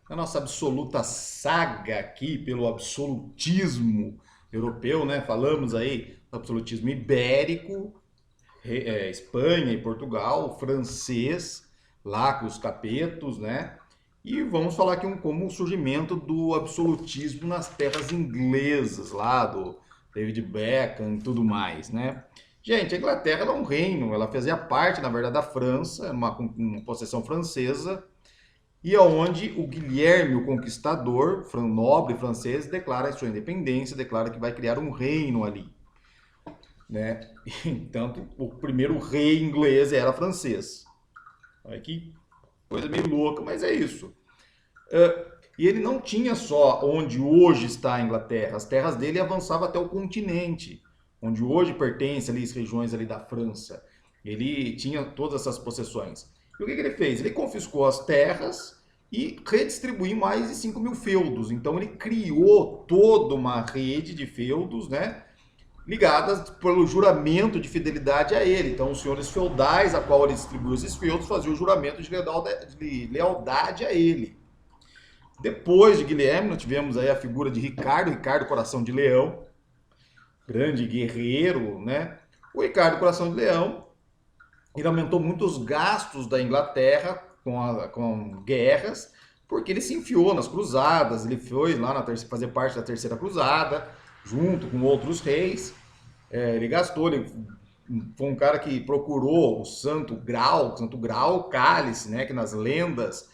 na nossa absoluta saga aqui pelo absolutismo europeu, né? Falamos aí do absolutismo ibérico, Espanha e Portugal, francês, lá com os capetos, né? E vamos falar aqui como o surgimento do absolutismo nas terras inglesas, lá do David Beckham e tudo mais, né? Gente, a Inglaterra era um reino, ela fazia parte, na verdade, da França, uma possessão francesa, e aonde o Guilherme, o Conquistador, nobre francês, declara a sua independência, declara que vai criar um reino ali, né? Então, o primeiro rei inglês era francês. Olha que coisa meio louca, mas é isso. E ele não tinha só onde hoje está a Inglaterra, as terras dele avançavam até o continente, onde hoje pertence ali as regiões ali da França. Ele tinha todas essas possessões. E o que ele fez? Ele confiscou as terras e redistribuiu mais de 5 mil feudos. Então ele criou toda uma rede de feudos, né? Ligadas pelo juramento de fidelidade a ele. Então, os senhores feudais, a qual ele distribuiu esses feudos, faziam o juramento de lealdade a ele. Depois de Guilherme, nós tivemos aí a figura de Ricardo, Ricardo Coração de Leão, grande guerreiro, né? O Ricardo Coração de Leão, ele aumentou muito os gastos da Inglaterra com guerras, porque ele se enfiou nas cruzadas, ele foi lá fazer parte da Terceira Cruzada, junto com outros reis. Ele gastou, ele foi um cara que procurou o Santo Graal, cálice, né? Que nas lendas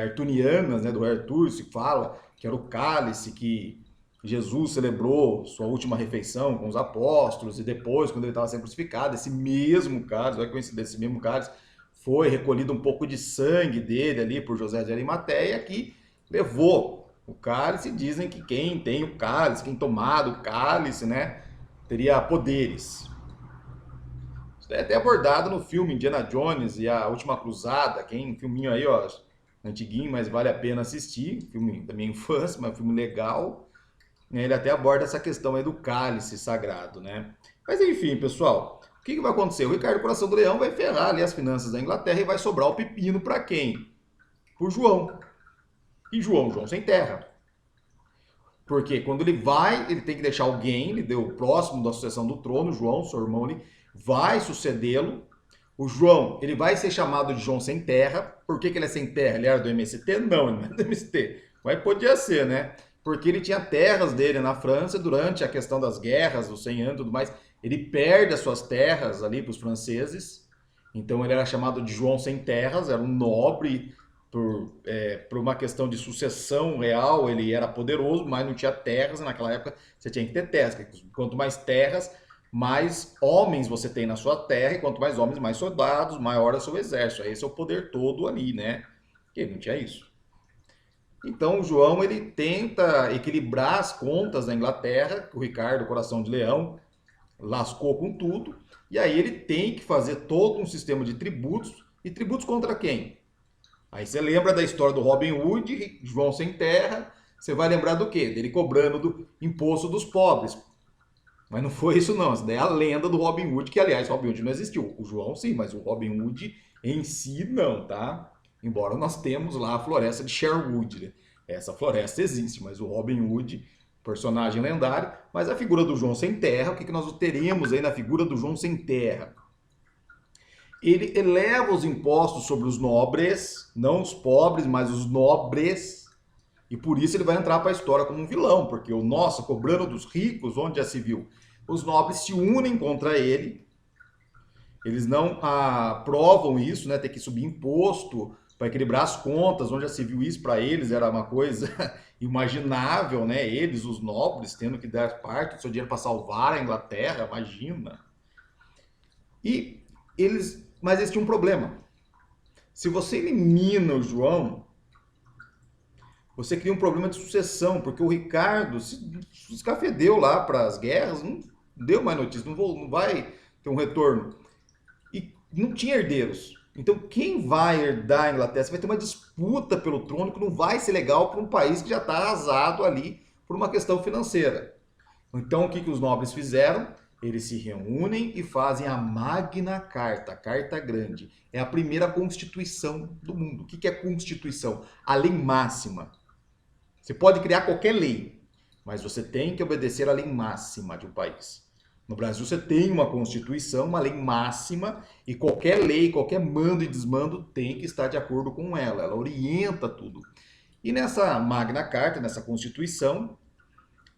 artunianas, né, do Arthur, se fala que era o cálice que Jesus celebrou sua última refeição com os apóstolos e depois, quando ele estava sendo crucificado, esse mesmo cálice, vai coincidir, esse mesmo cálice, foi recolhido um pouco de sangue dele ali por José de Arimateia, que levou o cálice. Dizem que quem tem o cálice, quem tomado o cálice, né, teria poderes. Isso é até abordado no filme Indiana Jones e a Última Cruzada, quem, um filminho aí, ó, antiguinho, mas vale a pena assistir, filme da minha infância, mas um filme legal. Ele até aborda essa questão aí do cálice sagrado, né? Mas enfim, pessoal, o que vai acontecer? O Ricardo Coração do Leão vai ferrar ali as finanças da Inglaterra e vai sobrar o pepino para quem? Por João. E João sem terra. Porque quando ele vai, ele tem que deixar alguém, ele deu próximo da sucessão do trono, João, seu irmão ali, vai sucedê-lo. O João, ele vai ser chamado de João Sem Terra. Por que ele é sem terra? Ele era do MST? Não, ele não é do MST. Mas podia ser, né? Porque ele tinha terras dele na França durante a questão das guerras, dos 100 anos e tudo mais. Ele perde as suas terras ali para os franceses. Então ele era chamado de João Sem Terras, era um nobre por uma questão de sucessão real. Ele era poderoso, mas não tinha terras. Naquela época você tinha que ter terras. Quanto mais terras, mais homens você tem na sua terra, e quanto mais homens, mais soldados, maior é o seu exército. Esse é o poder todo ali, né? Porque não tinha isso. Então o João ele tenta equilibrar as contas da Inglaterra, o Ricardo, Coração de Leão, lascou com tudo, e aí ele tem que fazer todo um sistema de tributos, e tributos contra quem? Aí você lembra da história do Robin Hood, João Sem Terra, você vai lembrar do quê? Dele cobrando do imposto dos pobres. Mas não foi isso não, essa daí é a lenda do Robin Hood, que aliás, Robin Hood não existiu. O João sim, mas o Robin Hood em si não, tá? Embora nós temos lá a floresta de Sherwood, né? Essa floresta existe, mas o Robin Hood, personagem lendário, mas a figura do João Sem Terra, o que nós teremos aí na figura do João Sem Terra? Ele eleva os impostos sobre os nobres, não os pobres, mas os nobres, e por isso ele vai entrar para a história como um vilão, porque o nosso, cobrando dos ricos, onde já se viu, os nobres se unem contra ele, eles não aprovam isso, né? Tem que subir imposto para equilibrar as contas, onde já se viu isso para eles, era uma coisa imaginável, né? Eles, os nobres, tendo que dar parte do seu dinheiro para salvar a Inglaterra, imagina. E eles, mas eles tinham um problema. Se você elimina o João, você cria um problema de sucessão, porque o Ricardo se escafedeu lá para as guerras, não deu mais notícia, não vai ter um retorno. E não tinha herdeiros. Então, quem vai herdar a Inglaterra? Você vai ter uma disputa pelo trono que não vai ser legal para um país que já está arrasado ali por uma questão financeira. Então, o que os nobres fizeram? Eles se reúnem e fazem a Magna Carta, a Carta Grande. É a primeira Constituição do mundo. O que é Constituição? A lei máxima. Você pode criar qualquer lei, mas você tem que obedecer à lei máxima de um país. No Brasil você tem uma Constituição, uma lei máxima, e qualquer lei, qualquer mando e desmando tem que estar de acordo com ela. Ela orienta tudo. E nessa Magna Carta, nessa Constituição,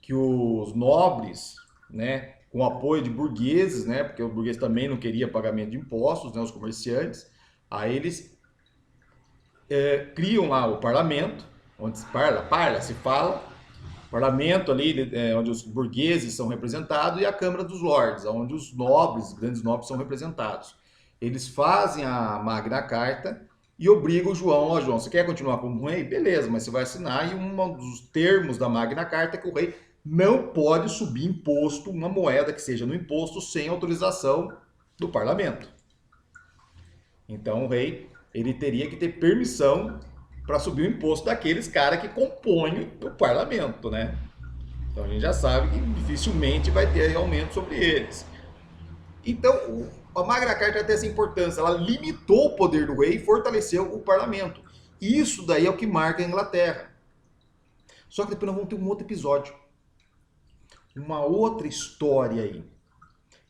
que os nobres, né, com o apoio de burgueses, né, porque o burguês também não queria pagamento de impostos, né, os comerciantes, aí eles criam lá o parlamento, onde se fala, parlamento ali, onde os burgueses são representados, e a Câmara dos Lordes, onde os nobres, grandes nobres, são representados. Eles fazem a Magna Carta e obrigam o João, ó João, você quer continuar como rei? Beleza, mas você vai assinar, e um dos termos da Magna Carta é que o rei não pode subir imposto, uma moeda que seja no imposto, sem autorização do parlamento. Então o rei, ele teria que ter permissão para subir o imposto daqueles caras que compõem o parlamento, né? Então a gente já sabe que dificilmente vai ter aumento sobre eles. Então a Magna Carta tem essa importância, ela limitou o poder do rei e fortaleceu o parlamento. Isso daí é o que marca a Inglaterra. Só que depois nós vamos ter um outro episódio. Uma outra história aí.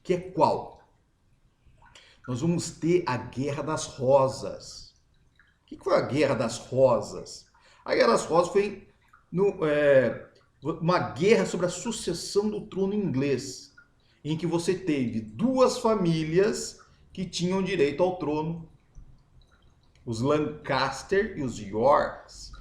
Que é qual? Nós vamos ter a Guerra das Rosas. O que foi a Guerra das Rosas? A Guerra das Rosas foi uma guerra sobre a sucessão do trono inglês, em que você teve duas famílias que tinham direito ao trono, os Lancaster e os Yorks.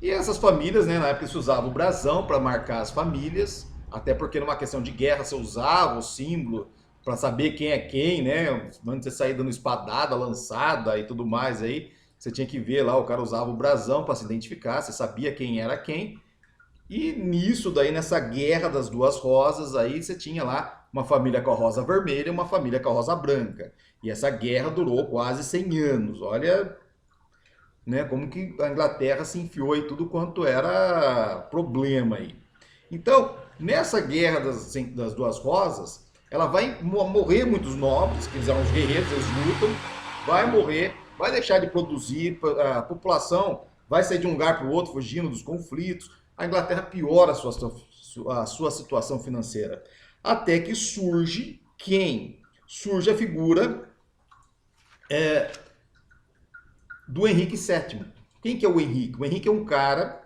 E essas famílias, né, na época se usava o brasão para marcar as famílias, até porque numa questão de guerra você usava o símbolo para saber quem é quem, né? Antes de você sair dando espadada, lançada e tudo mais aí, você tinha que ver lá, o cara usava o brasão para se identificar, você sabia quem era quem. E nisso daí, nessa guerra das duas rosas, aí você tinha lá uma família com a rosa vermelha e uma família com a rosa branca. E essa guerra durou quase 100 anos. Olha, né, como que a Inglaterra se enfiou em tudo quanto era problema aí. Então, nessa guerra das duas rosas, ela vai morrer muitos nobres, que eles eram os guerreiros, eles lutam, vai morrer, vai deixar de produzir, a população vai sair de um lugar para o outro, fugindo dos conflitos, a Inglaterra piora a sua situação financeira. Até que surge quem? Surge a figura do Henrique VII. Quem que é o Henrique? O Henrique é um cara,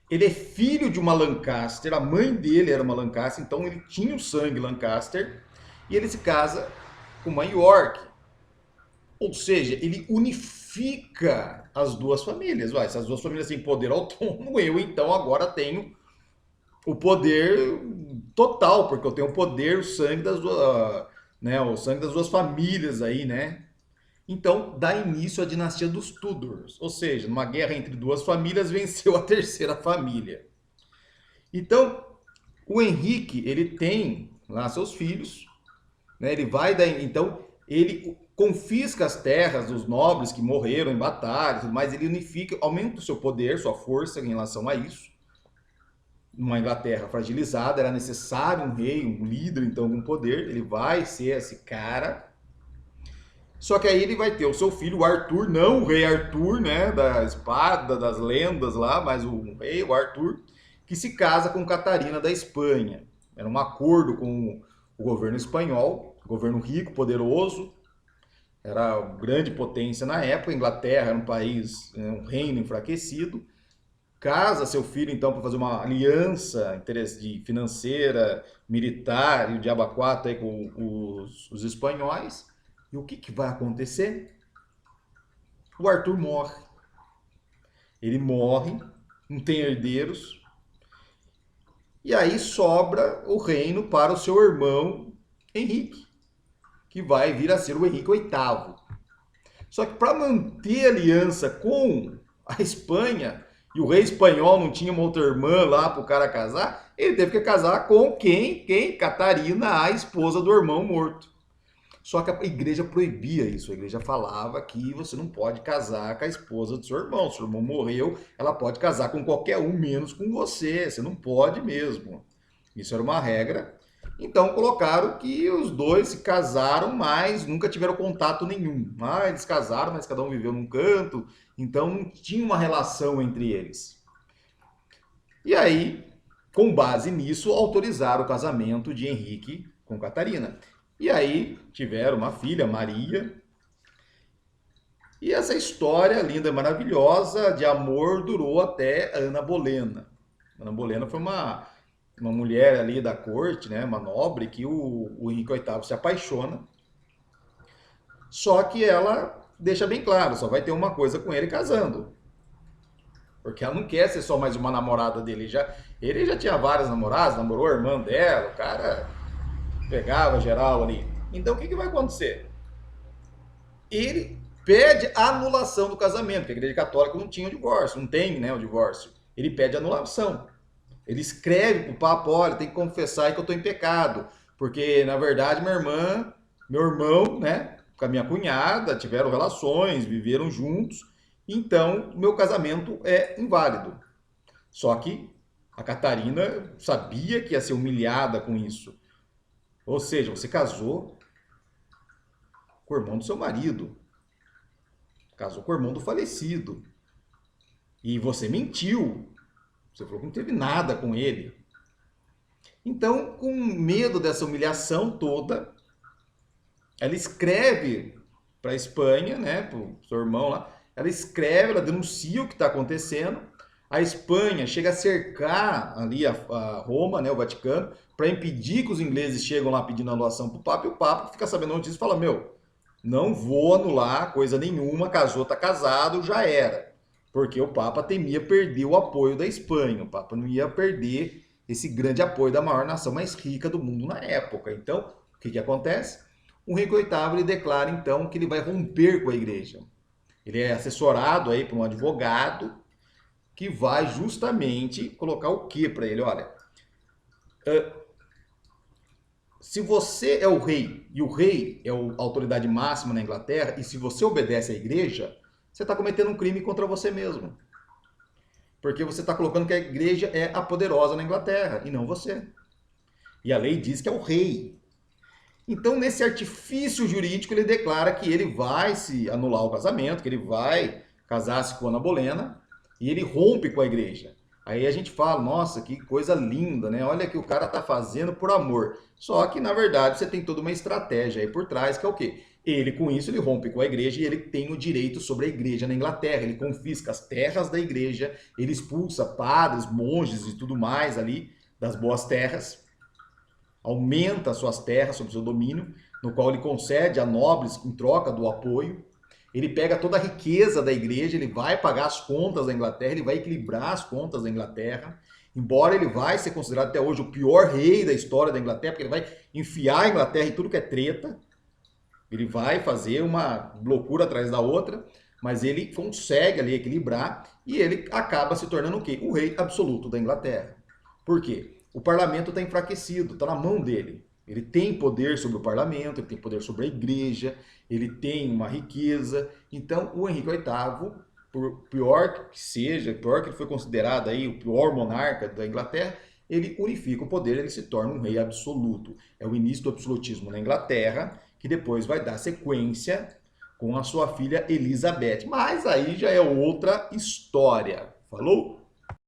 ele é filho de uma Lancaster, a mãe dele era uma Lancaster, então ele tinha o sangue Lancaster, e ele se casa com uma York. Ou seja, ele unifica as duas famílias. Se as duas famílias têm poder autônomo, eu então agora tenho o poder total, porque eu tenho o poder, o sangue das duas, né, o sangue das duas famílias aí, né? Então dá início à dinastia dos Tudors, ou seja, numa guerra entre duas famílias venceu a terceira família. Então o Henrique, ele tem lá seus filhos, né? Ele vai dar, então ele confisca as terras dos nobres que morreram em batalhas, mas ele unifica, aumenta o seu poder, sua força em relação a isso. Numa Inglaterra fragilizada, era necessário um rei, um líder, então, com poder. Ele vai ser esse cara. Só que aí ele vai ter o seu filho, o Arthur, não o rei Arthur, né, da espada, das lendas lá, mas o rei, o Arthur, que se casa com Catarina da Espanha. Era um acordo com o governo espanhol, governo rico, poderoso, era uma grande potência na época. A Inglaterra era um país, um reino enfraquecido. Casa seu filho, então, para fazer uma aliança financeira, militar e o diabo a quatro aí com os espanhóis. E o que vai acontecer? O Arthur morre. Ele morre, não tem herdeiros. E aí sobra o reino para o seu irmão Henrique, que vai vir a ser o Henrique VIII. Só que para manter aliança com a Espanha, e o rei espanhol não tinha uma outra irmã lá para o cara casar, ele teve que casar com quem? Catarina, a esposa do irmão morto. Só que a igreja proibia isso, a igreja falava que você não pode casar com a esposa do seu irmão. Se o seu irmão morreu, ela pode casar com qualquer um, menos com você, você não pode mesmo. Isso era uma regra. Então colocaram que os dois se casaram, mas nunca tiveram contato nenhum. Ah, eles casaram, mas cada um viveu num canto, então não tinha uma relação entre eles. E aí, com base nisso, autorizaram o casamento de Henrique com Catarina. E aí tiveram uma filha, Maria. E essa história linda e maravilhosa de amor durou até Ana Bolena. Ana Bolena foi uma mulher ali da corte, né, uma nobre, que o Henrique VIII se apaixona. Só que ela deixa bem claro, só vai ter uma coisa com ele casando. Porque ela não quer ser só mais uma namorada dele. Ele já tinha várias namoradas, namorou a irmã dela, o cara pegava geral ali. Então o que vai acontecer? Ele pede a anulação do casamento, porque a Igreja Católica não tinha o divórcio, não tem, né, o divórcio. Ele pede anulação. Ele escreve para o Papa, olha, tem que confessar aí que eu estou em pecado, porque na verdade minha irmã, meu irmão, né, com a minha cunhada, tiveram relações, viveram juntos, então meu casamento é inválido. Só que a Catarina sabia que ia ser humilhada com isso. Ou seja, você casou com o irmão do seu marido, casou com o irmão do falecido, e você mentiu. Você falou que não teve nada com ele. Então, com medo dessa humilhação toda, ela escreve para a Espanha, né, para o seu irmão lá, ela escreve, ela denuncia o que está acontecendo. A Espanha chega a cercar ali a Roma, né, o Vaticano, para impedir que os ingleses chegam lá pedindo anulação para o Papa, e o Papa fica sabendo disso e fala, meu, não vou anular coisa nenhuma, casou, está casado, já era. Porque o Papa temia perder o apoio da Espanha. O Papa não ia perder esse grande apoio da maior nação mais rica do mundo na época. Então, o que acontece? O Henrique VIII ele declara, então, que ele vai romper com a igreja. Ele é assessorado aí por um advogado que vai justamente colocar o que para ele? Olha, se você é o rei, e o rei é a autoridade máxima na Inglaterra, e se você obedece à igreja, você está cometendo um crime contra você mesmo. Porque você está colocando que a igreja é a poderosa na Inglaterra, e não você. E a lei diz que é o rei. Então, nesse artifício jurídico, ele declara que ele vai se anular o casamento, que ele vai casar-se com Ana Bolena, e ele rompe com a igreja. Aí a gente fala, nossa, que coisa linda, né? Olha que o cara está fazendo por amor. Só que, na verdade, você tem toda uma estratégia aí por trás, que é o quê? Ele, com isso, ele rompe com a igreja e ele tem o direito sobre a igreja na Inglaterra. Ele confisca as terras da igreja, ele expulsa padres, monges e tudo mais ali das boas terras, aumenta as suas terras sob seu domínio, no qual ele concede a nobres em troca do apoio. Ele pega toda a riqueza da igreja, ele vai pagar as contas da Inglaterra, ele vai equilibrar as contas da Inglaterra. Embora ele vai ser considerado até hoje o pior rei da história da Inglaterra, porque ele vai enfiar a Inglaterra em tudo que é treta. Ele vai fazer uma loucura atrás da outra, mas ele consegue ali equilibrar e ele acaba se tornando o quê? O rei absoluto da Inglaterra. Por quê? O parlamento está enfraquecido, está na mão dele. Ele tem poder sobre o parlamento, ele tem poder sobre a igreja, ele tem uma riqueza. Então, o Henrique VIII, por pior que seja, pior que ele foi considerado aí o pior monarca da Inglaterra, ele unifica o poder, ele se torna um rei absoluto. É o início do absolutismo na Inglaterra, que depois vai dar sequência com a sua filha Elizabeth. Mas aí já é outra história. Falou?